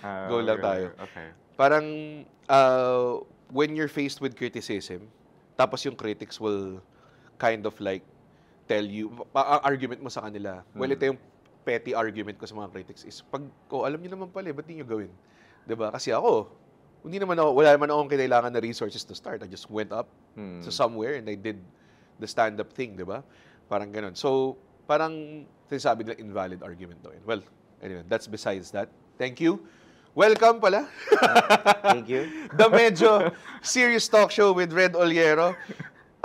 Go lang tayo. Okay. Parang, when you're faced with criticism, tapos yung critics will kind of like tell you, argument mo sa kanila. Well, ito yung petty argument ko sa mga critics is, pag ko, alam niyo naman pala, ba't di nyo gawin? 'Di ba? Kasi ako, hindi naman ako, wala naman akong kailangan na resources to start. I just went up to somewhere and I did the stand-up thing, 'di ba? Parang ganun. So, parang sinasabi nila invalid argument daw yun. Well, anyway, that's besides that. Thank you. Welcome pala. Thank you. The medyo serious talk show with Red Oliero.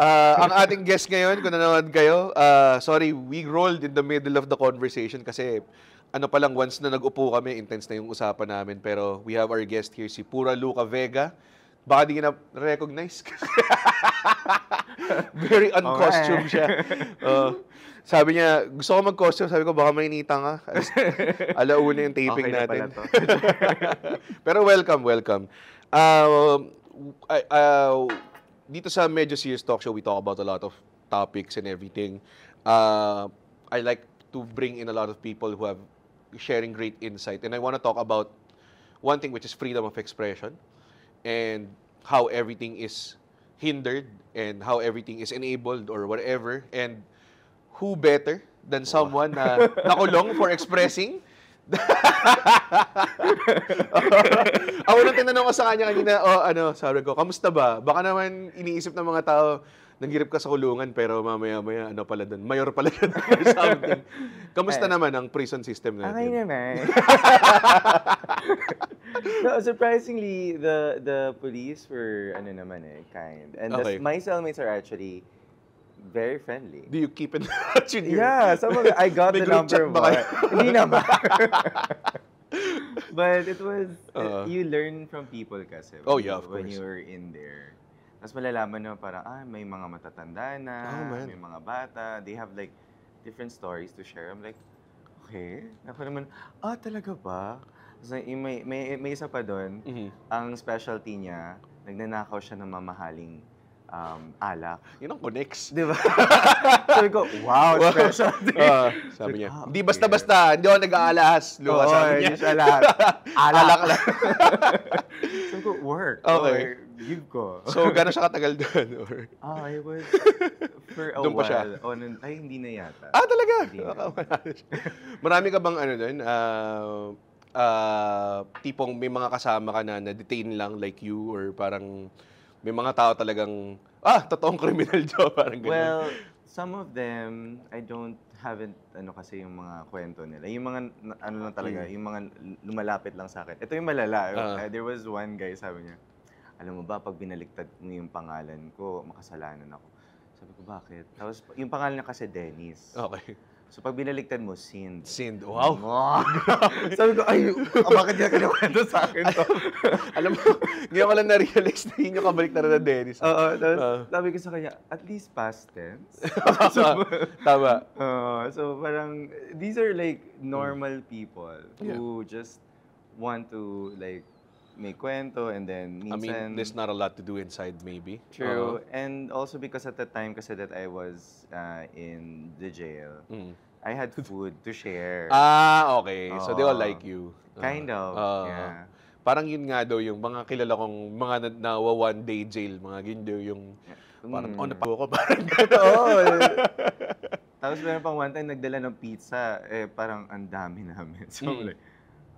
Ang ating guest ngayon, kung nanonood kayo, sorry, we rolled in the middle of the conversation kasi ano pa lang, once na nag-upo kami, intense na yung usapan namin. Pero we have our guest here, si Pura Luca Vega. Baka di ka na-recognize. Very uncostumed siya. Sabi niya, gusto ko mag-costume. Sabi ko, baka mainita nga. Alauna yung taping Okay na natin. pala to. Pero welcome. Dito sa Medyo Serious Talk Show, we talk about a lot of topics and everything. I like to bring in a lot of people who have sharing great insight. And I want to talk about one thing, which is freedom of expression and how everything is hindered and how everything is enabled or whatever. And who better than someone na nakulong for expressing? Ako nang tinanong ko sa kanya kanina, sabi ko, kamusta ba? Baka naman iniisip ng mga tao, nanghirap ka sa kulungan, pero mamaya-maya, pala doon, mayor pala siya or something. Kamusta naman ang prison system natin? Okay naman. No, surprisingly, the police were, kind. And Okay. my cellmates are actually very friendly. Do you keep in touch with your... Yeah, I got May the group chat number ba one. kayo? Hindi naman. But it was, you learn from people kasi. Oh, yeah, of When course. you're in there. Tapos malalaman mo parang, may mga matatanda na, Oh, man. may mga bata. They have like different stories to share. I'm like, okay. Ako naman, talaga ba? Tapos may isa pa doon, ang specialty niya, nagnanakaw siya ng mamahaling alak. Yun ang connects. Di ba? Sabi ko, wow, specialty. Sabi niya, okay. hindi basta-basta, hindi ako nag-aalahas. Luka, sabi niya. Hindi siya lahat. Alak lang. Sabi ko, work. Okay. Give ko. So, gano'n siya katagal doon? Or... I was for a Doon pa siya? while. Ay, hindi na yata. Talaga? Hindi na. Marami ka bang doon? Tipong may mga kasama ka na detain lang like you or parang may mga tao talagang, totoong criminal job, parang ganun. Well, some of them, I haven't, kasi yung mga kwento nila. Yung mga, lang talaga, yung mga lumalapit lang sa akin. Ito yung malala. There was one guy, sabi niya, alam mo ba, pag binaliktad mo yung pangalan ko, makasalanan ako. Sabi ko, bakit? Tapos, yung pangalan niya kasi Dennis. Okay. So, pag binaliktad mo, Sind. Sind. Wow. Sabi ko, bakit niya kinakwento sa akin to? Alam mo, ngayon ko lang na-realize na yun yung kabalik na Dennis. Oo, sabi ko sa kanya, at least past tense. Tama. So parang, these are like normal people who just want to like may kwento and then minsan... I mean, there's not a lot to do inside maybe. True. And also because at the time kasi that I was in the jail, I had food to share. Okay. So they all like you. Kind of, yeah. Parang yun nga daw yung mga kilala kong mga nawa one day jail, mga gindo yung parang, napago ko, parang Tapos meron pang one time nagdala ng pizza, parang ang dami namin. So like,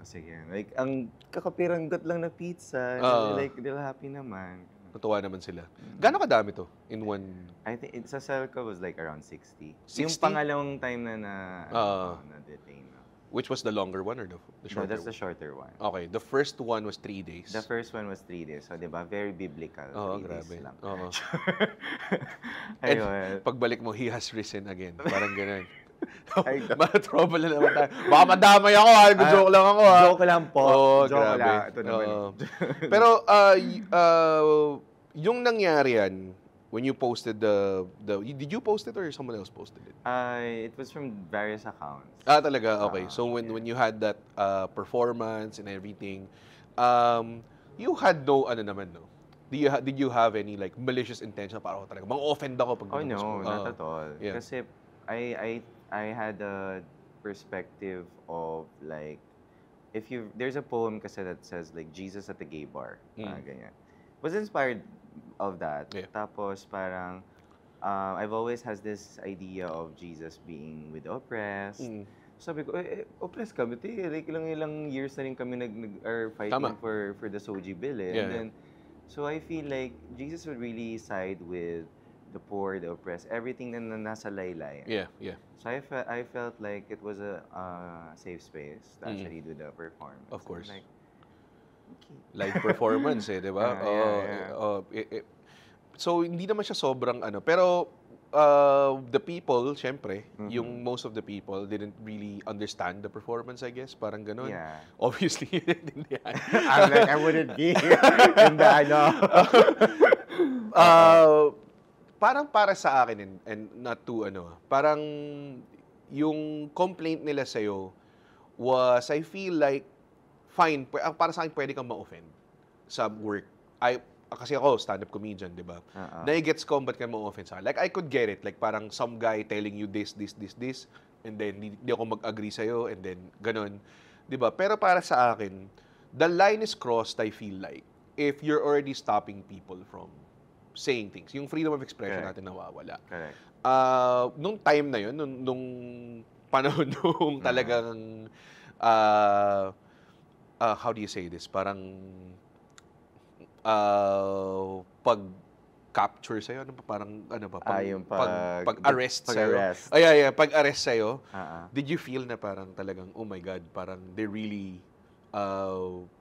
sige. Like, ang kakapiranggot lang na pizza. Like, they're happy naman. Natuwa naman sila. Gano'ng kadami to in one... I think, sa cell ko was like around 60. 60? Yung pangalawang time na-detain. Which was the longer one or the shorter No, that's the one? shorter one. Okay. The first one was 3 days. The first one was 3 days. So, di ba? Very biblical. 3 grabe. days lang. And Ayun. pagbalik mo, he has risen again. Parang ganun. Ay, Trouble na naman tayo. Baka madamay ako ha. Joke lang ako ha. Joke lang po. Joke grabe. lang. Ito naman. Pero yung nangyari yan, when you posted did you post it or someone else posted it? It was from various accounts. Talaga? Okay. So when you had that performance and everything, you had no, naman, no? Did you have any like malicious intention? Parang talaga, mang-offend ako pag Oh no, not at all. Yeah. Kasi I had a perspective of like there's a poem kasi that says like Jesus at the gay bar, ganyan. Was inspired of that. Yeah. Tapos parang I've always has this idea of Jesus being with the oppressed. Sabi ko, oppressed kami, like ilang years na rin kami are fighting for the Soji bill, eh. And then, so I feel like Jesus would really side with the poor, the oppressed, everything na nasa laylay. Yeah, yeah. So I felt like it was a safe space to actually do the performance. Of course. Like, okay. Live performance, eh, di ba? So, hindi naman siya sobrang ano. Pero, the people, syempre, yung most of the people didn't really understand the performance, I guess. Parang ganun. Yeah. Obviously, hindi yan. I'm like, I wouldn't be in the ano. Parang para sa akin, and not to ano, parang yung complaint nila sa'yo was, I feel like, fine, para sa akin pwede kang ma-offend sa work. Kasi ako, stand-up comedian, di ba? Na-gets ko ba't ka ma-offend sa akin. Like, I could get it. Like, parang some guy telling you this, and then hindi ako mag-agree sa'yo, and then ganun. Di ba? Pero para sa akin, the line is crossed, I feel like, if you're already stopping people from saying things. Yung freedom of expression natin nawawala. Correct. Nung time na yun, nung panahon nung talagang, how do you say this? Parang, pag-capture sa'yo, ano pa, parang, ano pa, pag-arrest sa'yo. Pag-arrest sa'yo, did you feel na parang talagang, oh my God, parang they're really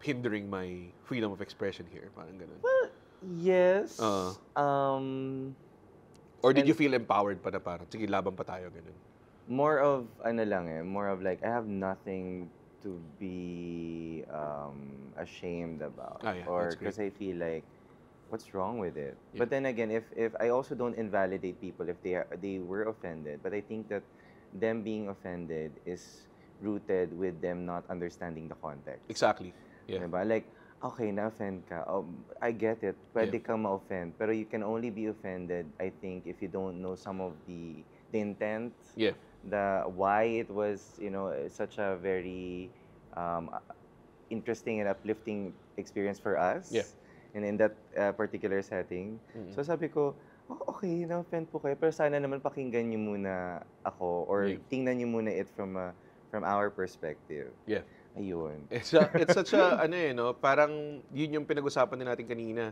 hindering my freedom of expression here? Parang ganun. Well, yes. Or did you feel empowered pa na parang, sige, laban pa tayo, ganun? More of, more of like, I have nothing to be ashamed about. Or because I feel like, what's wrong with it? Yeah. But then again, if I also don't invalidate people if they were offended, but I think that them being offended is rooted with them not understanding the context. Exactly. Yeah. Diba? Like, okay, na-offend ka. Oh, I get it. Pwede ka ma-offend. Pero you can only be offended, I think, if you don't know some of the intent. Yeah. The why it was, such a very interesting and uplifting experience for us. Yeah. And in that particular setting. So sabi ko, okay, na-offend po kayo. Pero sana naman pakinggan niyo muna ako or tingnan niyo muna it from our perspective. Yeah. Ayun. It's such a, parang yun yung pinag-usapan din natin kanina.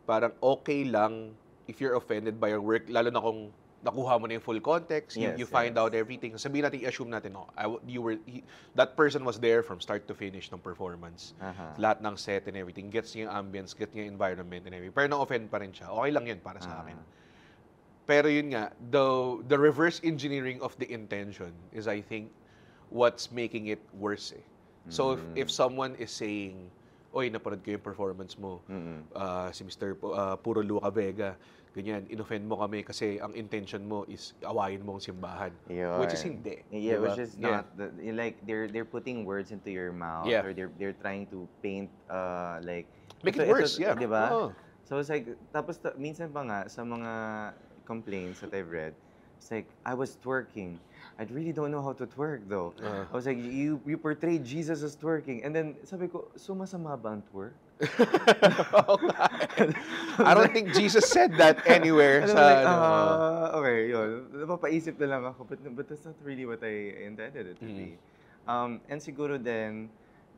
Parang okay lang if you're offended by your work, lalo na kung nakuha mo na yung full context, you find out everything. Sabihin natin, i-assume natin, that person was there from start to finish ng performance. Lahat ng set and everything, gets niya yung ambience, gets niya yung environment and everything. Pero na-offend pa rin siya. Okay lang yun para sa akin. Pero yun nga, the reverse engineering of the intention is, I think, what's making it worse, eh. So if someone is saying, oy, napanood ko yung performance mo, si Mr. Puro Luca Vega, ganyan, inoffend mo kami kasi ang intention mo is awayin mo ang simbahan. Yun. Which is hindi. Yeah, diba? Which is not, like, they're putting words into your mouth, or they're trying to paint, like... Make it worse, yeah. Diba? Oh. So it's like, tapos minsan pa nga, sa mga complaints that I've read, it's like, I was twerking. I really don't know how to twerk though. I was like, you portrayed Jesus as twerking. And then sabi ko, so masama ba ang twerk? I don't think Jesus said that anywhere. Okay, yun. Napapaisip na lang ako, but that's not really what I intended it to be. And siguro then,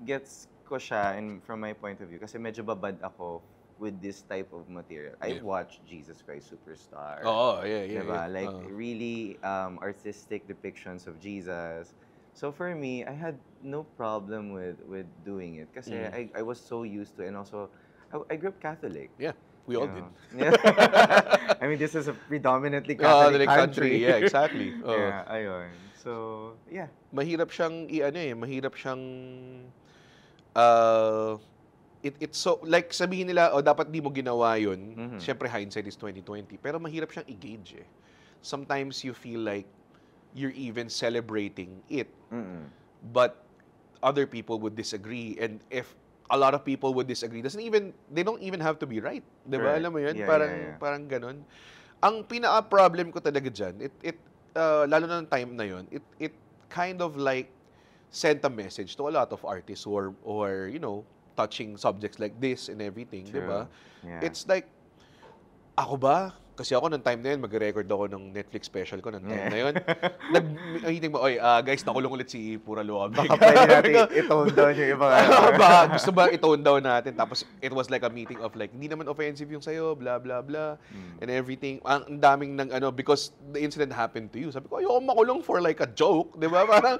gets ko siya from my point of view, kasi medyo babad ako with this type of material. I've watched Jesus Christ Superstar. Oh, yeah. Diba? Like, really artistic depictions of Jesus. So for me, I had no problem with doing it. Kasi I was so used to it. And also, I grew up Catholic. Yeah, we all did. Yeah. I mean, this is a predominantly Catholic country. Yeah, exactly. Yeah, ayun. So, yeah. Mahirap siyang it's so, like sabihin nila, dapat di mo ginawa yun. Siyempre, hindsight is 2020. Pero mahirap siyang i-gauge, eh. Sometimes you feel like you're even celebrating it. But other people would disagree. And if a lot of people would disagree, they don't even have to be right. Diba? Alam mo yun? Yeah, parang ganun. Ang pinaka-problem ko talaga dyan, lalo na ng time na yun, it kind of like sent a message to a lot of artists who are touching subjects like this and everything, di ba? Yeah. It's like, ako ba? Kasi ako nung time na yun, mag-record ako ng Netflix special ko nung time na yun. Nag-meeting mo, guys, nakulong ulit si Pura Luabig. Baka pwede natin i-tone down yung ibang gusto ba i-tone down natin? Tapos, it was like a meeting of like, hindi naman offensive yung sayo, blah, blah, blah, and everything. Ang daming ng because the incident happened to you. Sabi ko, ayoko makulong for like a joke, di ba? Parang,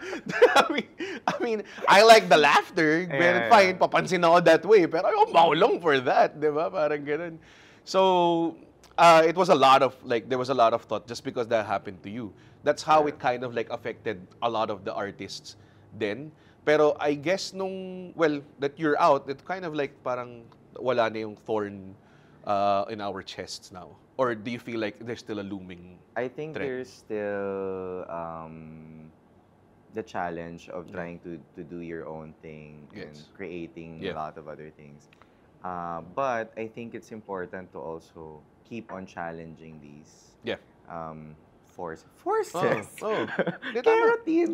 I like the laughter, but fine, papansin ako that way, pero ayoko makulong for that, di ba? Parang ganun. So, it was a lot of there was a lot of thought just because that happened to you. That's how it kind of like affected a lot of the artists then. Pero I guess that you're out, it kind of like parang wala na yung thorn in our chests now. Or do you feel like there's still a looming I think threat? there's still the challenge of trying to do your own thing and creating a lot of other things. But I think it's important to also keep on challenging these forces. Carotene!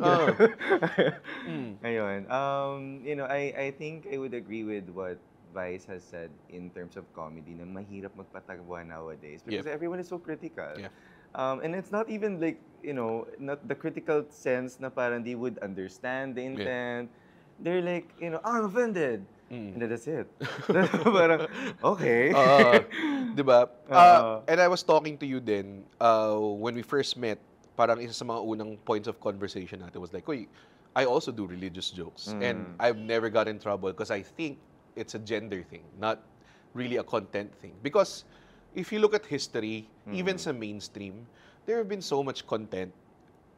Ayun. I think I would agree with what Vice has said in terms of comedy na mahirap magpatagwa nowadays because everyone is so critical. And it's not even like, not the critical sense na parang they would understand the intent. They're like, I'm offended. And that's it. Parang, okay. Diba? And I was talking to you then, when we first met, parang isa sa mga unang points of conversation natin was like, "Uy, I also do religious jokes." And I've never got in trouble because I think it's a gender thing, not really a content thing. Because if you look at history, even sa mainstream, there have been so much content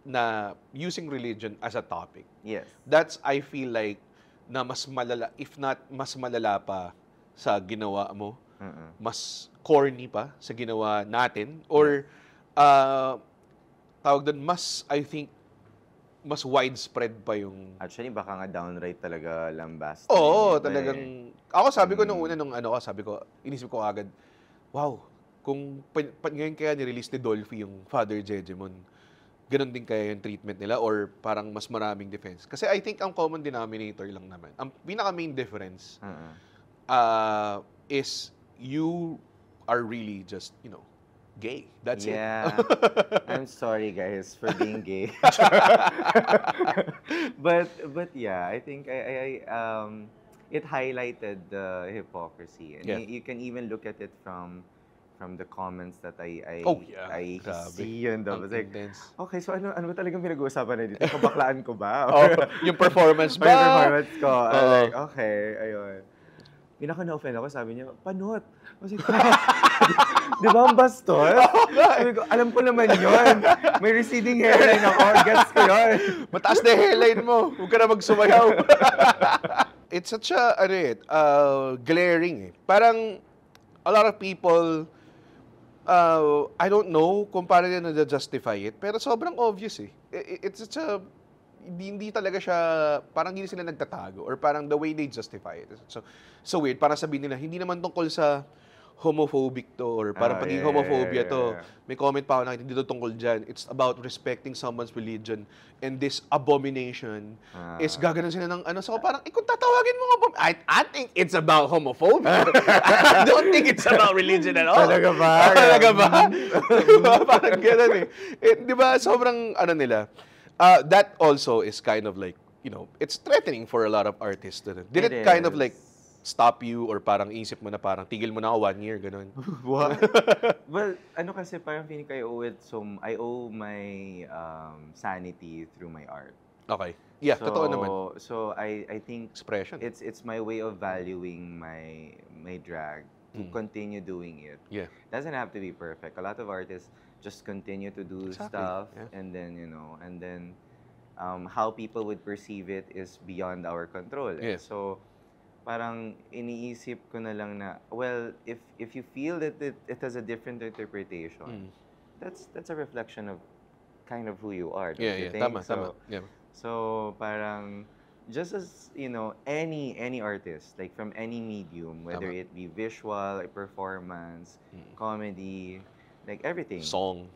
na using religion as a topic. Yes. That's, I feel like, na mas malala, if not mas malala pa sa ginawa mo, mas corny pa sa ginawa natin, or tawag doon, I think, mas widespread pa yung... Actually, baka nga downright talaga lambast. Oo, talagang... Ako sabi ko nung una, sabi ko, inisip ko agad, wow, kung ngayon kaya ni-release ni Dolphy yung Father Jejemon, ganun din kaya yung treatment nila or parang mas maraming defense. Kasi I think ang common denominator lang naman, ang pinaka-main difference is you are really just, gay. That's it. I'm sorry, guys, for being gay. but yeah, I think it highlighted the hypocrisy. And you can even look at it from the comments that I see and I was like, okay, so ano ba talagang pinag-uusapan na dito? Kabaklaan ko ba? Yung performance ba? Yung performance ko. Like, okay, ayun. Pinaka na-offend ako, sabi niya, panot. Kasi, di ba ang bastos? Sabi ko, alam ko naman yun. May receding hairline ako. Gets ko yun. Mataas na hairline mo. Huwag ka na magsumayaw. It's such a, glaring. Parang, a lot of people, I don't know kung paano nila na-justify it, pero sobrang obvious eh. It's such a, hindi talaga siya, parang hindi sila nagtatago, or parang the way they justify it. So weird, para sabihin nila, hindi naman tungkol sa homophobic to, or parang pagiging homophobia to. May comment pa ako nakita, hindi to tungkol dyan. It's about respecting someone's religion, and this abomination is gaganon sila ng so parang, kung tatawagin mo I think it's about homophobia. I don't think it's about religion at all. Talaga ba? Talaga ba? Diba? Parang gano'n eh. Di ba, sobrang nila. That also is kind of like, it's threatening for a lot of artists. Did it kind of like stop you, or parang isip mo na parang tigil mo na ako 1 year, ganun? What? Well, kasi parang feeling ko I owe my sanity through my art. Okay. Yeah, totoo naman. So I think expression. It's my way of valuing my drag to continue doing it. Yeah. Doesn't have to be perfect. A lot of artists just continue to do stuff, and then how people would perceive it is beyond our control. Yes. So parang iniisip ko na lang na, well, if you feel that it has a different interpretation, that's a reflection of kind of who you are. Don't you think? Tama. So parang just as any artist, like from any medium, whether it be visual, performance, comedy, like everything, song,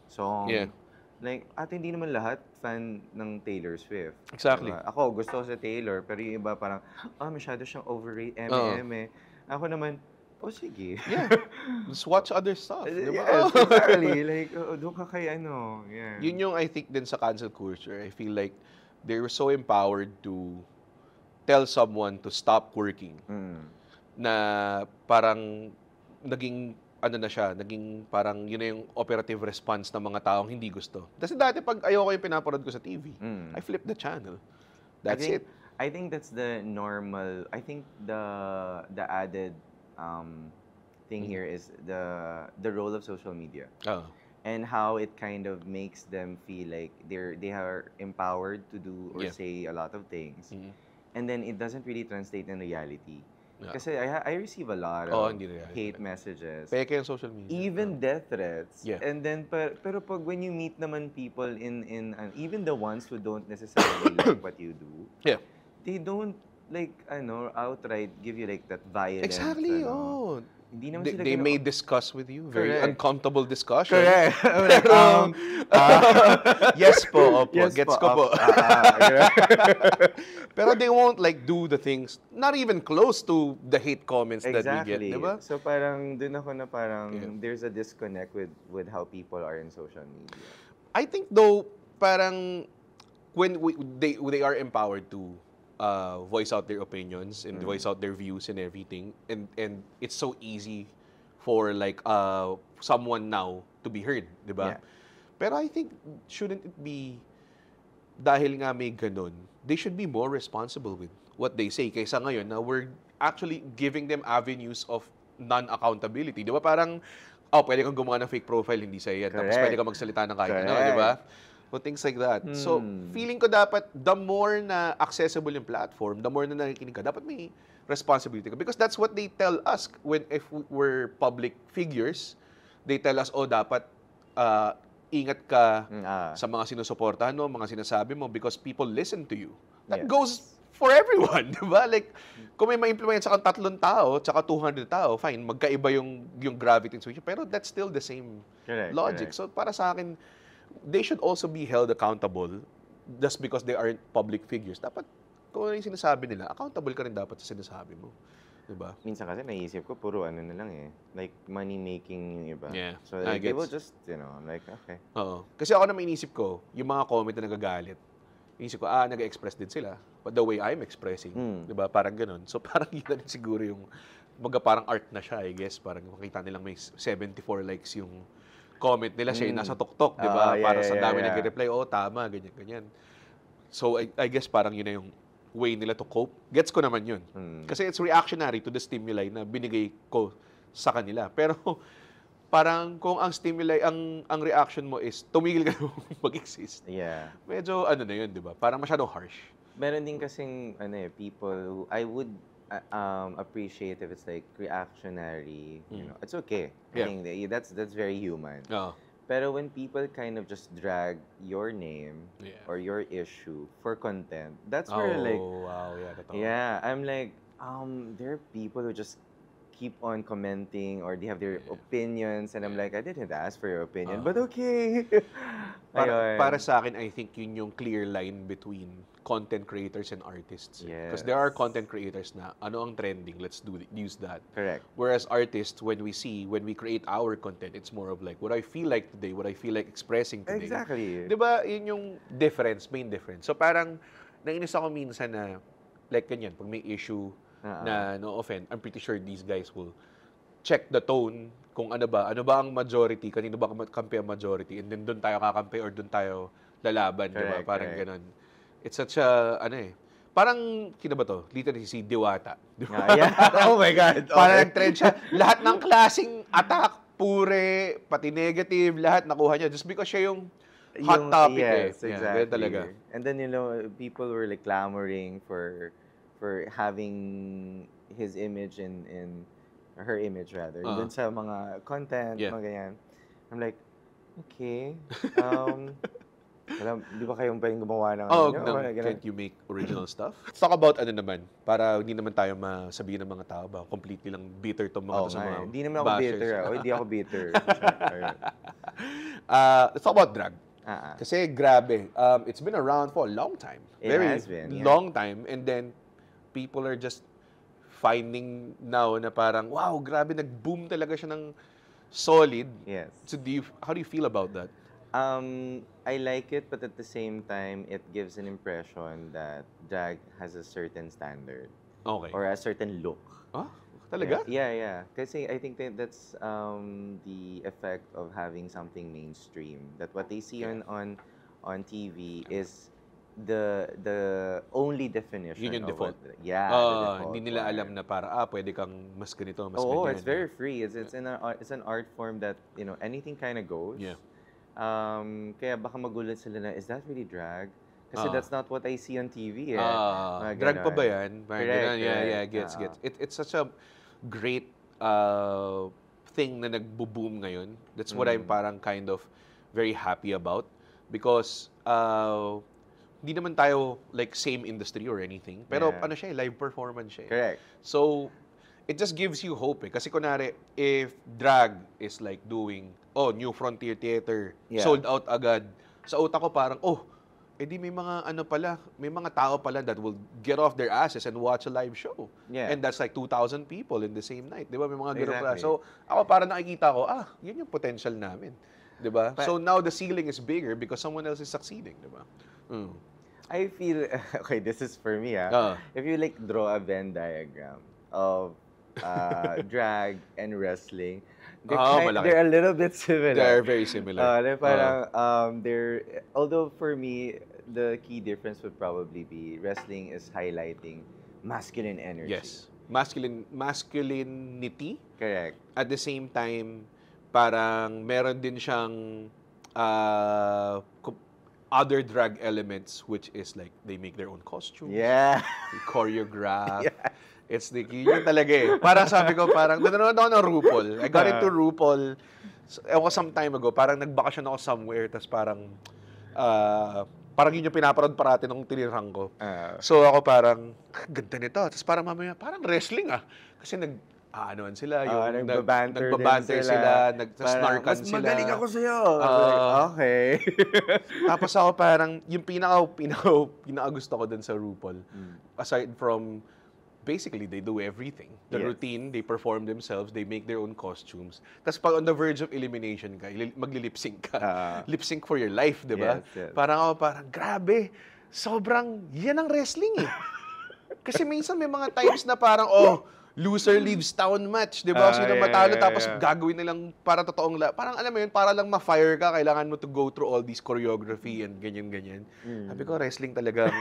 Like, hindi naman lahat fan ng Taylor Swift. Exactly. Diba? Ako, gusto ko sa Taylor, pero yung iba parang, masyado siyang overrated, eme. Ako naman, sige. Yeah. Just watch other stuff, di ba? Yes, exactly. Like, doon ka kay ano. Yeah. Yun yung I think din sa cancel culture. I feel like they were so empowered to tell someone to stop working. Na parang naging ano na siya, naging parang yun na yung operative response ng mga taong hindi gusto. Kasi dati pag ayoko yung pinapanood ko sa TV, I flip the channel. That's it. I think that's the normal, I think the added thing here is the role of social media. And how it kind of makes them feel like they are empowered to do or say a lot of things. And then it doesn't really translate in reality. Kasi I receive a lot of hate messages. Peke yung social media. Even death threats. And then, pero pag when you meet naman people in even the ones who don't necessarily like what you do, they don't like, outright give you like that violence. Exactly, Hindi naman sila they may discuss with you. Very uncomfortable discussion. Correct. Yes po, opo. Yes Gets po, ko po. Pero they won't like do the things, not even close to the hate comments that we get, di ba? So parang dun ako na parang there's a disconnect with how people are in social media. I think though, parang when they are empowered to voice out their opinions and voice out their views and everything, and it's so easy for like someone now to be heard, di ba? Pero I think shouldn't it be dahil nga may ganun, they should be more responsible with what they say kaysa ngayon na we're actually giving them avenues of non-accountability. Di ba parang, pwede kang gumawa ng fake profile, hindi sa'yo yan. Tapos pwede kang magsalita ng kahit ano, di ba? So, things like that. So, feeling ko dapat, the more na accessible yung platform, the more na nakikinig ka, dapat may responsibility ka. Because that's what they tell us if we're public figures. They tell us, dapat ingat ka sa mga sinusuportahan mo, mga sinasabi mo, because people listen to you. That goes for everyone, di ba? Like, kung may ma-implement sa 3 tao, tsaka 200 tao, fine, magkaiba yung gravity switch. Pero that's still the same logic. So, para sa akin, they should also be held accountable just because they aren't public figures. Dapat, kung ano yung sinasabi nila, accountable ka rin dapat sa sinasabi mo. Diba? Minsan kasi naisip ko, puro ano na lang like money-making yung iba. Yeah. So like, they will just, I'm like, okay. Oo. Kasi ako naman inisip ko, yung mga comment na nagagalit, inisip ko, nag-express din sila. But the way I'm expressing, diba? Parang ganun. So parang yun na rin siguro yung, parang art na siya, I guess. Parang makita nilang may 74 likes yung comment nila, siya yung nasa tuktok, di ba? Para sa dami nag-reply, tama, ganyan. So, I guess parang yun na yung way nila to cope. Gets ko naman yun. Kasi it's reactionary to the stimuli na binigay ko sa kanila. Pero, parang kung ang stimuli, ang reaction mo is, tumigil ka na mag-exist. Medyo, na yun, di ba? Parang masyadong harsh. Meron din kasing, people who I would appreciate if it's like reactionary, it's okay. I think that's very human. Pero when people kind of just drag your name or your issue for content, that's where like, I'm like, there are people who just keep on commenting or they have their opinions and I'm like, I didn't ask for your opinion, but okay. Para sa akin, I think yun yung clear line between content creators and artists. Because there are content creators na, ano ang trending, let's use that. Correct. Whereas artists, when we create our content, it's more of like, what I feel like today, what I feel like expressing today. Exactly. Diba, yun yung main difference. So parang, nainis ako minsan na, like ganyan, pag may issue, na no offense, I'm pretty sure these guys will check the tone kung ano ba ang majority, kanino ba kampi ang majority, and then doon tayo kakampi or doon tayo lalaban, di ba? Parang ganun. It's such a, parang, kina ba to? Literally si Diwata. Oh my God. Parang trend siya. Lahat ng klaseng attack, pure, pati negative, lahat nakuha niya just because siya yung hot topic. Yes, exactly. Talaga. And then, people were like clamoring for having his image and her image rather, dun sa mga content, mga ganyan. I'm like, okay, di ba kayong pwedeng gumawa ng can't you make original stuff? Let's talk about naman, para hindi naman tayo masabihin ng mga tao ba, completely lang bitter tong mga to sa mga Hindi naman ako bitter. Hindi ako bitter. Let's talk about drag. Kasi grabe, it's been around for a long time. It Very has been, yeah. long time. And then, people are just finding now na parang, wow, grabe, nag-boom talaga siya ng solid. Yes. So, how do you feel about that? I like it, but at the same time, it gives an impression that drag has a certain standard Okay. or a certain look. Ah, talaga? Yeah. Kasi I think that's the effect of having something mainstream. That what they see on TV is the only definition Yun yung of default. the default Hindi nila form. alam na para, pwede kang mas ganito, mas Oh, ganyan. it's very free. It's an art form that, anything kind of goes. Yeah. Kaya baka magulat sila na, is that really drag? Kasi Ah. that's not what I see on TV eh. Mga Drag pa ganon. ba yan? Parang Correct, ganun. Yeah, correct. gets. It's such a great thing na nagbo-boom ngayon. That's what I'm parang kind of very happy about. Because hindi naman tayo like same industry or anything. Pero Yeah. ano siya, live performance siya. Correct. So, it just gives you hope eh. Kasi kunwari, if drag is like doing, New Frontier Theater, Yeah. sold out agad. Sa utak ko parang, edi may mga ano pala, may mga tao pala that will get off their asses and watch a live show. Yeah. And that's like 2,000 people in the same night. Di ba? May mga ganun pala. Exactly. So, ako parang nakikita ko, yun yung potential namin. Di ba? But- So, now the ceiling is bigger because someone else is succeeding. Di ba? I feel, okay, this is for me If you like draw a Venn diagram of drag and wrestling, Malaki. they're a little bit similar. They're very similar. Although for me, the key difference would probably be wrestling is highlighting masculine energy. Yes. Masculinity. Correct. At the same time, parang meron din siyang other drag elements, which is like they make their own costumes. Yeah. They choreograph. It's the yun talaga eh. Parang sabi ko, parang nanonood ako ng RuPaul. I got into RuPaul some time ago. Parang nagbakasyon ako somewhere, tas parang yun yung pinaparod parati nung tinirang ko. So ako parang, ganda nito. Tapos parang mamaya, parang wrestling Kasi anoan sila, yung nagbabanter nagbabanter din sila, nagsnarkan mas sila. magaling ako sa'yo. Okay. Tapos ako parang, yung pinaka gusto ko dun sa RuPaul, aside from, basically, they do everything. The Yes. routine, they perform themselves, they make their own costumes. Tapos pag on the verge of elimination ka, magli-lip-sync ka. Lip-sync for your life, di ba? Yes. Parang grabe, sobrang, yan ang wrestling eh. Kasi minsan may mga times na parang, loser leaves town match, di ba? Sino matalo, tapos gagawin nilang para totoong, parang alam mo yun, para lang ma-fire ka, kailangan mo to go through all these choreography and ganyan-ganyan. Sabi ko, wrestling talaga.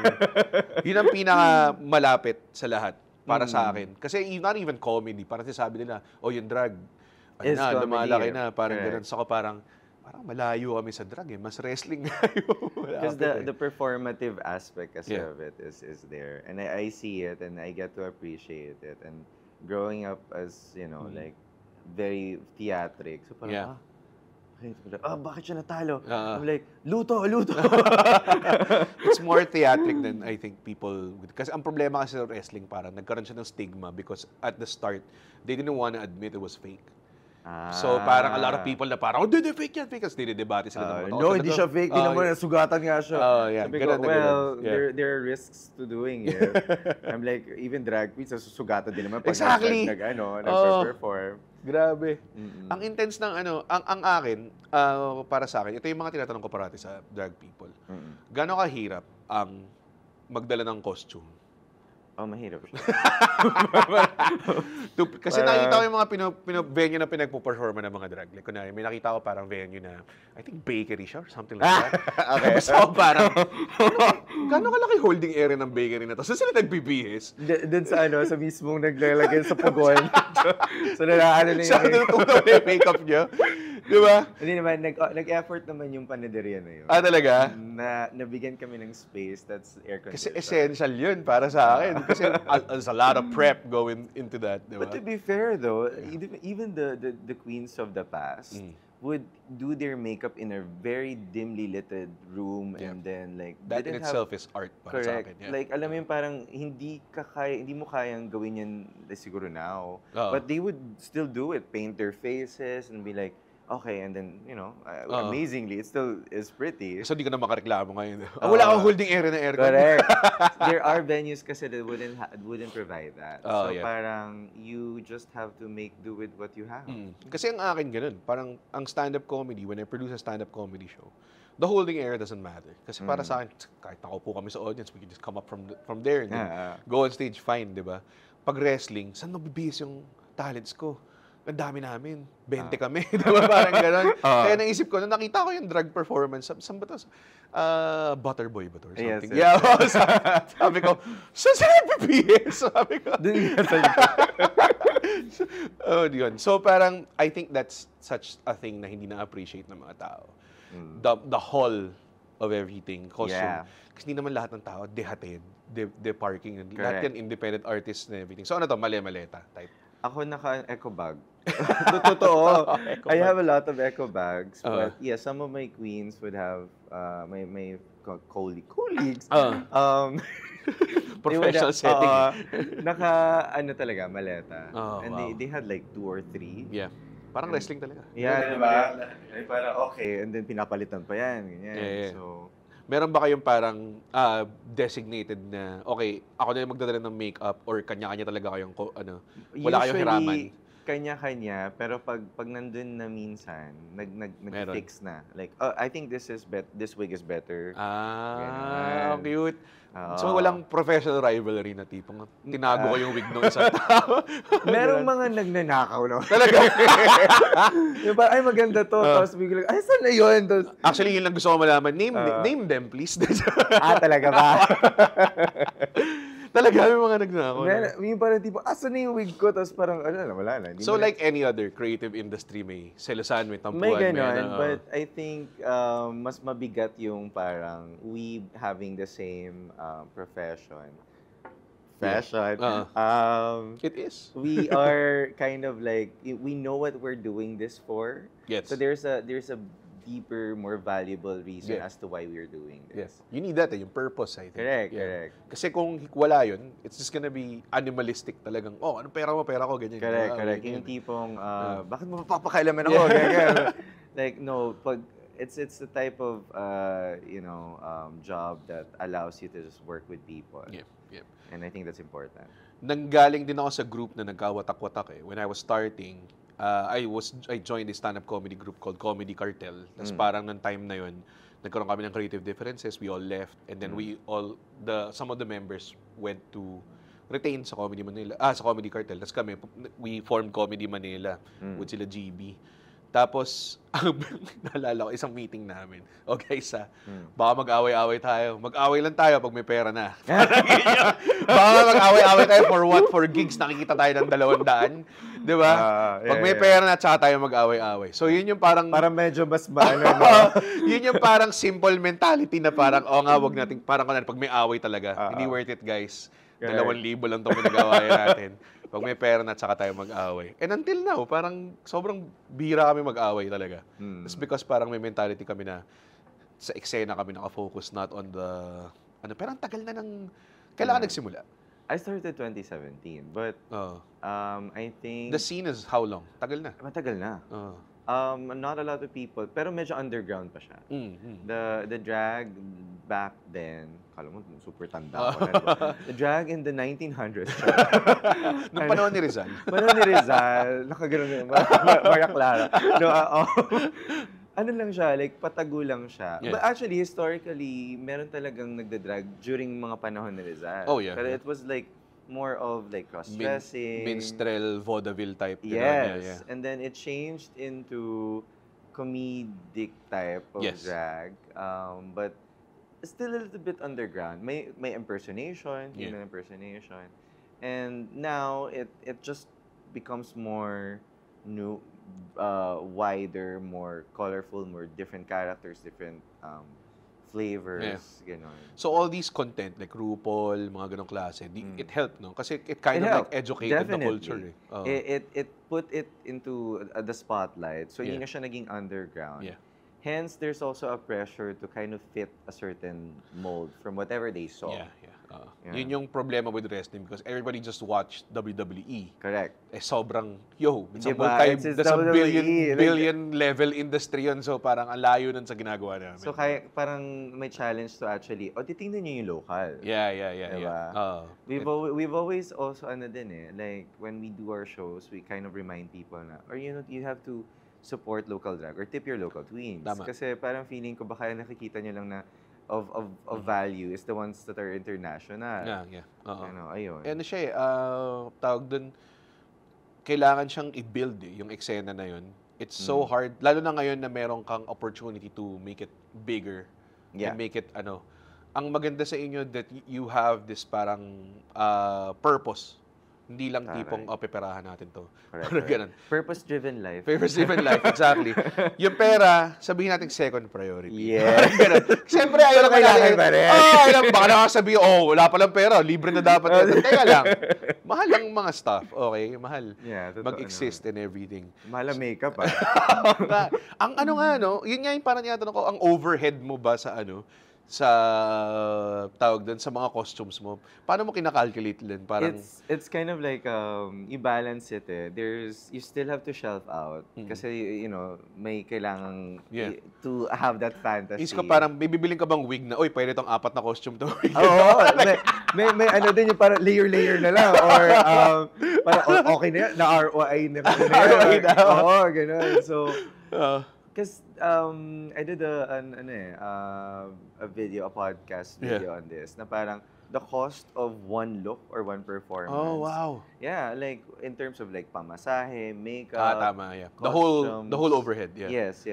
Yun ang pinaka malapit sa lahat para sa akin. Kasi not even comedy. Parang sabi nila, yung drag, Is comedy, lumalaki na, parang correct. ganun. So ako parang malayo kami sa drag eh. Mas wrestling tayo. Because the performative aspect kasi Yeah. of it is there. And I see it and I get to appreciate it. And growing up as, like, very theatric. So parang, bakit siya natalo? I'm like, luto! It's more theatric than I think people would. Kasi ang problema kasi sa wrestling, parang nagkaroon siya ng stigma because at the start, they didn't want to admit it was fake. So parang a lot of people na parang, hindi, fake yan, fake. Kasi dinidebate sila ng mga tao. No, hindi siya fake. Tingnan mo, sugatan nga siya. Yeah. Sabi ko, Ganun na well, ganun. there are risks to doing it. I'm like, even drag queens, susugatan din naman pag Exactly. nag-perform. Grabe. Ang intense ng ang akin, para sa akin, ito yung mga tinatanong ko parati sa drag people. Gano'ng kahirap ang magdala ng costume? Mahirap siya. Kasi nakita ko yung mga venue na pinagpo-performa ng mga drag. Like, kunwari, may nakita ko parang venue na, I think bakery siya or something like that. Okay. So parang, gano'ng kalaki holding area ng bakery na to? Saan sila nagbibihis? Doon sa sa mismong naglalagay sa pugon. So nalaano na Siya yun. natutunan yung makeup niya. Di ba? Hindi naman, nag-effort naman yung panaderia na yun. Talaga? Na nabigyan kami ng space that's air Kasi conditioned. essential yun para sa akin. Kasi there's a lot of prep going into that, di ba? But to be fair though, even the queens of the past would do their makeup in a very dimly lit room and then like That in didn't itself is art para sa correct. akin. Yeah. Like alam mo yung parang hindi mo kayang gawin yan siguro now. Oo. But they would still do it, paint their faces and be like, okay, and then, you know, Oo. amazingly, it still is pretty. So, di ka na makareklamo ngayon. Wala kang holding area na aircon. Correct. There are venues kasi that wouldn't provide that. Oh, So yeah. parang you just have to make do with what you have. Kasi ang akin ganun, parang ang stand-up comedy, when I produce a stand-up comedy show, the holding area doesn't matter. Kasi para sa akin, kahit nakaupo kami sa audience, we can just come up from there and then go on stage, fine, di ba? Pag wrestling, saan mabibihis yung talents ko? Ang dami namin. 20 kami. Di ba? Parang gano'n. Kaya naisip ko, nung nakita ko yung drag performance, saan ba ito? Butterboy ba ito? Or something. Yes. Sabi ko, saan sila PBS? Sabi ko. Yun. So parang, I think that's such a thing na hindi na-appreciate ng mga tao. The whole of everything. Costume. Kasi hindi naman lahat ng tao, dehatid, de parking. Lahat yan independent artists and everything. So ano to? Mali-maleta type. Ako naka-eco bag. Totoo. I have a lot of eco bags. But yeah, some of my queens would have my colleagues. Professional setting. Ano talaga, maleta. And they had like 2 or 3. Yeah. Parang wrestling talaga. Yeah, diba? Parang okay. And then pinapalitan pa yan. Ganyan. Yeah. So, meron ba kayong parang designated na, okay, ako na yung magdadala ng makeup or kanya-kanya talaga kayong, wala kayong hiraman? Kanya-kanya, pero pag nandun na minsan, nag-fix na. Like, I think this wig is better. Cute. So, walang professional rivalry na tipong tinago ko yung wig ng isang tao. Merong mga nagnanakaw, no? Talaga? Diba, ay maganda to. Tapos biglang, ay, saan na yun? Actually, yun lang gusto ko malaman. Name them, please. Talaga ba? Talaga, may mga nagnakaw. May parang tipo, asan na yung wig ko? Tapos parang, wala na. So like any other creative industry, may selosan, may tampuan. May ganon, but I think mas mabigat yung parang we having the same profession. It is. We are kind of like, we know what we're doing this for. Yes. So there's a deeper, more valuable reason as to why we're doing this. Yes. You need that, yung purpose, I think. Correct. Kasi kung wala yun, it's just gonna be animalistic talagang, ano pera mo, pera ko, ganyan. Correct. Yung tipong, bakit mo papakailaman ako? Ganyan. Like, no, it's the type of, job that allows you to just work with people. Yep. And I think that's important. Nanggaling din ako sa group na nagkawatak-watak eh. When I was starting, I joined a stand-up comedy group called Comedy Cartel. Tapos parang nung time na yun, nagkaroon kami ng creative differences. We all left. And then some of the members went to retain sa Comedy Manila. Sa Comedy Cartel. Tapos we formed Comedy Manila with sila GB. Tapos, naalala ko, isang meeting namin. Okay, baka mag-away-away tayo. Mag-away lang tayo pag may pera na. Baka mag-away-away tayo for what? For gigs, nakikita tayo ng 200. Di ba? Pag may pera na, tsaka tayo mag-away-away. So, yun yung parang... Parang medyo mas maano. Yun yung parang simple mentality na parang, wag natin, parang pag may away talaga, hindi worth it, guys. 2,000 lang itong pinag-awayan natin. Pag may pera na, tsaka tayo mag-away. And until now, parang sobrang bihira kami mag-away talaga. It's because parang may mentality kami na sa eksena kami nakafocus, not on the... pero ang tagal na ng... Kailangan nagsimula? I started 2017, but I think... The scene is how long? Tagal na? Matagal na. Not a lot of people, pero medyo underground pa siya. The drag back then, kala mo super tanda ako na. The drag in the 1900s. Nung panahon ni Rizal. Nakagano'n yun. Maria Clara. No, ano lang siya, like patago lang siya. Yeah. But actually, historically, meron talagang nagda-drag during mga panahon ni Rizal. Oh, yeah. Pero it was like more of like cross-dressing. Minstrel, vaudeville type. Yes. And then it changed into comedic type of drag. But still a little bit underground. May impersonation, human impersonation. And now it just becomes more new, wider, more colorful, more different characters, different flavors, ganon. So all these content, like RuPaul, mga ganong klase, it helped, no? Kasi it kind of like educated the culture. It put it into the spotlight. So hindi na siya naging underground. Hence, there's also a pressure to kind of fit a certain mold from whatever they saw. Yeah. Yun yung problema with wrestling because everybody just watched WWE. Correct. Sobrang, it's a Diba? multi, It's that's a WWE. billion level industry yun. So parang ang layo nun sa ginagawa namin. So kaya parang may challenge to actually, titingnan niyo yung local. Yeah. Diba? We've always also like when we do our shows, we kind of remind people na, or you have to support local drag or tip your local queens. Tama. Kasi parang feeling ko baka nakikita niyo lang na of value is the ones that are international. Yeah. Ayun. Siya tawag dun, kailangan siyang i-build yung eksena na yun. It's so hard, lalo na ngayon na meron kang opportunity to make it bigger. And make it, ang maganda sa inyo that you have this parang purpose. Hindi lang tipong, peperahan natin to. Correct. Ganun. Purpose-driven life. Purpose-driven life, exactly. Yung pera, sabihin natin second priority. Yeah. Ganun. Siyempre, ayaw naman kailangan natin. ba rin? Baka nakasabi, wala palang pera, libre na dapat. Teka lang. Mahal ang mga stuff, okay? Mahal. Yeah, totoo Mag-exist and everything. Mahal ang makeup, Ang yun nga yung parang tinatanong ko, ang overhead mo ba sa sa tawag doon sa mga costumes mo, paano mo kina-calculate din? Parang it's kind of like you balance it you still have to shelf out kasi may kailangang to have that fantasy. Is ko parang bibibiling ka bang wig na, pwede tong 4 na costume to. Oo. may din yung parang layer na lang or parang okay na yan, na ROI na ROI na. Oo, ganun. So because I did a podcast video on this na parang the cost of one look or one performance. Oh, wow. Yeah, like in terms of like pamasahe, makeup, tama, yeah. costumes. The whole overhead, yeah. Yes.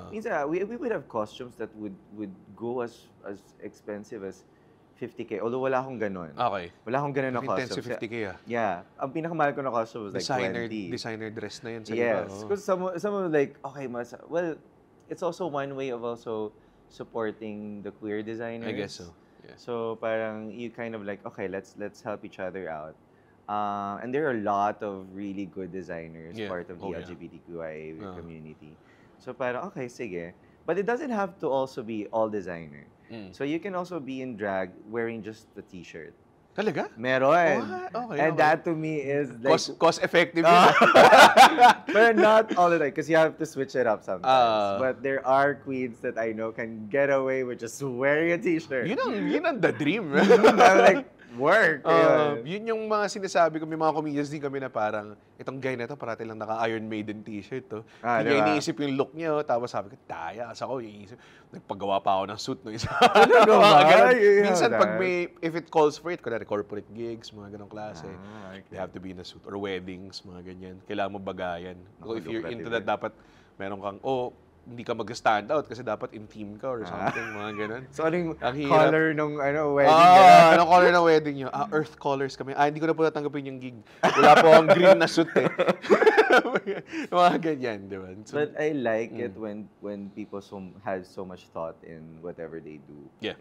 Means we would have costumes that would go as expensive as 50K. Although wala akong ganun. Okay. Wala akong ganun na 10 costume. to 50K, Yeah. Ang pinakamahal ko na costume was like 20. Designer dress na yun sa Yes. Because some like, okay, it's also one way of also supporting the queer designers. I guess so. Yeah. So parang you kind of like, okay, let's help each other out. And there are a lot of really good designers part of the LGBTQIA community. So parang, okay, sige. But it doesn't have to also be all designer. So you can also be in drag wearing just the t-shirt. Talaga? Meron. Okay, And that to me is like... Cost effective yun. But not all the time because you have to switch it up sometimes. But there are queens that I know can get away with just wearing a t-shirt. Yun ang the dream. I'm like, work. Yun yung mga sinasabi ko, may mga comedians din kami na parang, itong guy na to, parati lang naka-Iron Maiden t-shirt to. Hindi niya iniisip yung look niya, tapos sabi ko, as ako, iniisip. Nagpagawa pa ako ng suit no isa. Minsan pag if it calls for it, kunwari corporate gigs, mga ganong klase, they have to be in a suit. Or weddings, mga ganyan. Kailangan mo bagayan. So if you're into that, dapat meron kang, hindi ka mag-stand out kasi dapat in team ka or something, mga ganun. So, anong color nung wedding? Anong color ng wedding nyo? Earth colors kami. Hindi ko na po natanggapin yung gig. Wala po akong green na suit mga ganyan, di ba? So, but I like it when people have so much thought in whatever they do. Yeah,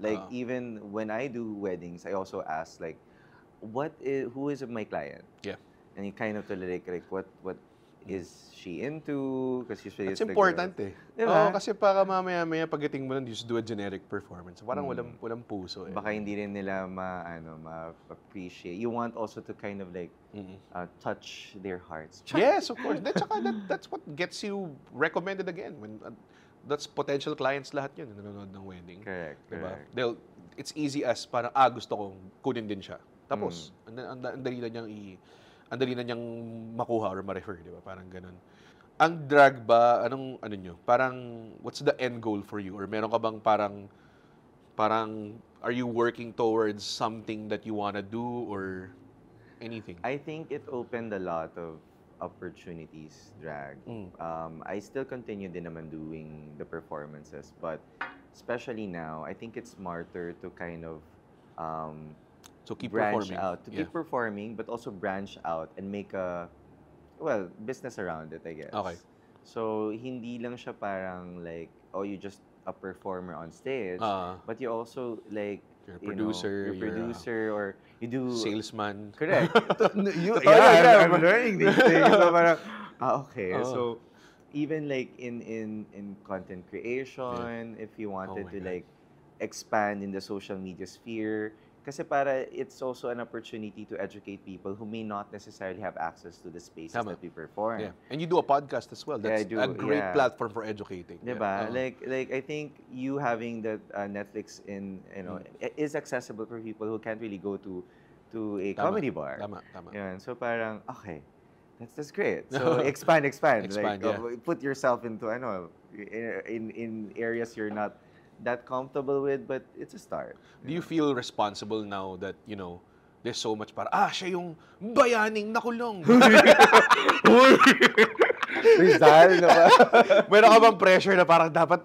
Like, even when I do weddings, I also ask, like, who is my client? Yeah. And you kind of like what is she into? Because usually it's important Diba? Kasi para mamaya pagdating mo nun, you just do a generic performance. Parang walang puso. Baka hindi rin nila ma-appreciate. You want also to kind of like touch their hearts. Yes, of course. That's what gets you recommended again. When that's potential clients lahat yun, nanonood ng wedding. Correct. Diba? It's easy as parang, gusto kong kunin din siya. Tapos, ang dali na niyang makuha or ma-refer, di ba? Parang ganun. Ang drag ba, ano nyo? Parang, what's the end goal for you? Or meron ka bang parang, are you working towards something that you wanna do or anything? I think it opened a lot of opportunities, drag. I still continue din naman doing the performances, but especially now, I think it's smarter to kind of so keep branch performing. out, to keep performing, but also branch out and make a business around it, I guess. Okay. So hindi lang siya parang like, you just a performer on stage, but you also like you're a producer, you're a producer, or you do salesman. Correct. I'm learning these things. So parang, okay. So even like in content creation, if you wanted to like expand in the social media sphere, Kasi para it's also an opportunity to educate people who may not necessarily have access to the spaces that we perform. Yeah. And you do a podcast as well. That's I do, a great platform for educating. Diba? Like I think you having that Netflix is accessible for people who can't really go to a comedy bar. Tama. Yan. So parang, okay, that's great. So expand. Put yourself into in areas you're not that comfortable with, but it's a start. Do you feel responsible now that, there's so much siya yung bayaning nakulong. Rizal, no ba? Meron ka bang pressure na parang dapat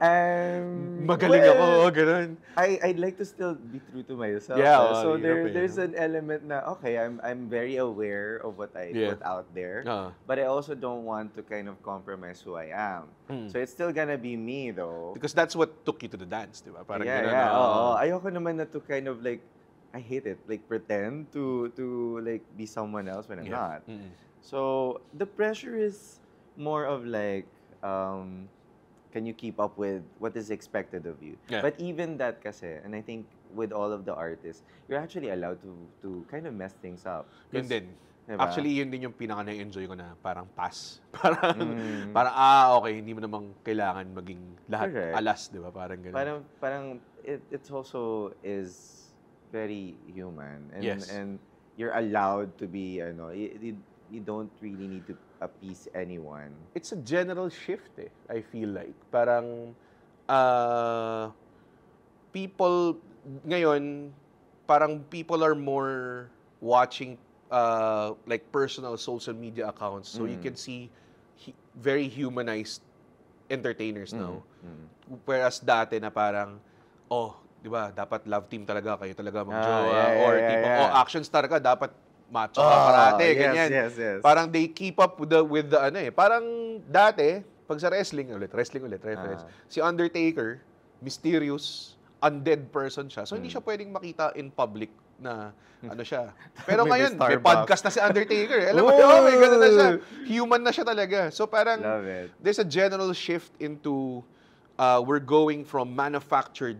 magaling ako, ganun? I'd like to still be true to myself. Yeah, so there's an element na, okay, I'm very aware of what I put out there, but I also don't want to kind of compromise who I am. So it's still gonna be me, though. Because that's what took you to the dance, di ba? Parang ganun. Ayoko naman na to kind of like, I hate it, like pretend to like be someone else when I'm not. So the pressure is more of like, can you keep up with what is expected of you? Yeah. But even that kasi, and I think with all of the artists, you're actually allowed to kind of mess things up. Yun din. Diba? Actually, yun din yung pinaka-na-enjoy ko na parang pass. Parang, okay, hindi mo namang kailangan maging lahat alas, di ba? Parang ganun. Parang it also is very human. And, yes. And you're allowed to be, you don't really need to appease anyone. It's a general shift, I feel like. Parang, people, ngayon, parang people are more watching, like, personal social media accounts. So you can see very humanized entertainers now. Whereas dati na parang, di ba, dapat love team talaga, kayo talaga mag-jowa. Or action star ka, dapat macho ka parate, ganyan. Yes. Parang they keep up with the parang dati, pag sa wrestling ulit, reference. Si Undertaker, mysterious, undead person siya. So hindi siya pwedeng makita in public na siya. Pero ngayon, may podcast na si Undertaker. Alam mo, may ganun na siya. Human na siya talaga. So parang, there's a general shift into, we're going from manufactured,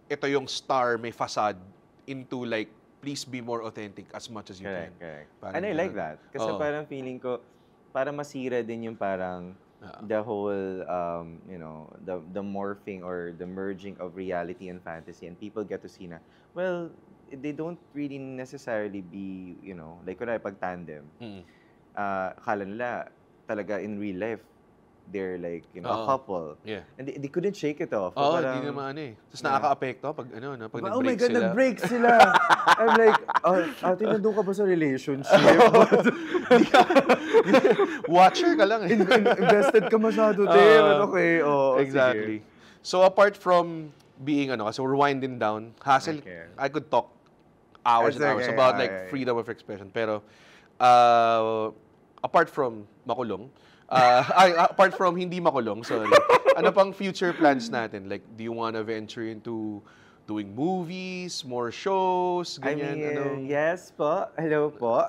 ito yung star, may facade, into like, please be more authentic as much as you can. Correct. And I like that. Kasi parang feeling ko, para masira din yung parang the whole, the morphing or the merging of reality and fantasy, and people get to see na, well, they don't really necessarily be, like kunwari pag tandem, akala nila talaga in real life, they're like, a couple. Yeah. And they couldn't shake it off. Hindi naman Tapos nakaka-apekto pag pag oh my nag-break God, sila. nag-break sila. I'm like, ate, nandun ka ba sa relationship? Watcher ka lang Invested ka masyado, te. Okay, exactly. Sige. So apart from being, kasi we're winding down, Hassel, I could talk hours and hours about like freedom of expression. Pero, apart from makulong, apart from hindi makulong, sorry. Ano pang future plans natin? Like, do you want to venture into doing movies, more shows, ganyan? Yes po. Hello po.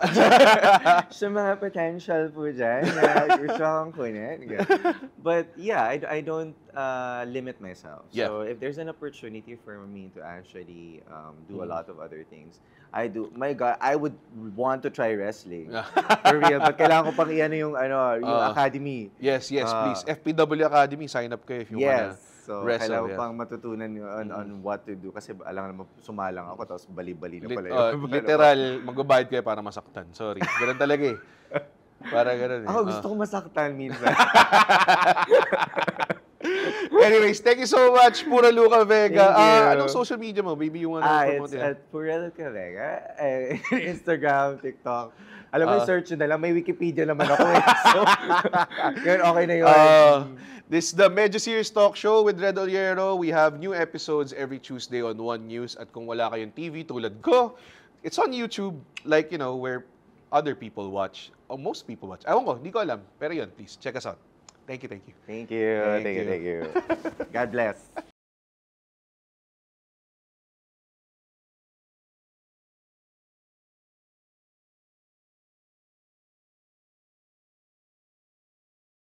Sa mga potential po dyan na gusto akong kunin. But yeah, I don't limit myself. Yeah. So if there's an opportunity for me to actually do a lot of other things, I do. My God, I would want to try wrestling. For real. But kailangan ko pang yung academy. Yes, please. FPW Academy, sign up kayo if you wanna so, wrestle. Kailangan pang matutunan on what to do. Kasi alam naman, sumalang ako, tapos bali-bali na pala yun. Literal, magbabayad kayo para masaktan. Sorry. Ganun talaga Para ganun Ako gusto ko masaktan minsan. Anyways, thank you so much, Pura Luca Vega. Thank you. Anong social media mo? Maybe you wanna promote it's at Pura Luca Vega. Instagram, TikTok. Alam mo, search na lang. May Wikipedia naman ako So, yun, okay na yun. This is the Medyo Serious Talk Show with Red Oliero. We have new episodes every Tuesday on One News. At kung wala kayong TV tulad ko, it's on YouTube, like, where other people watch. Or most people watch. Ewan ko, hindi ko alam. Pero yun, please, check us out. Thank you. Thank you. God bless.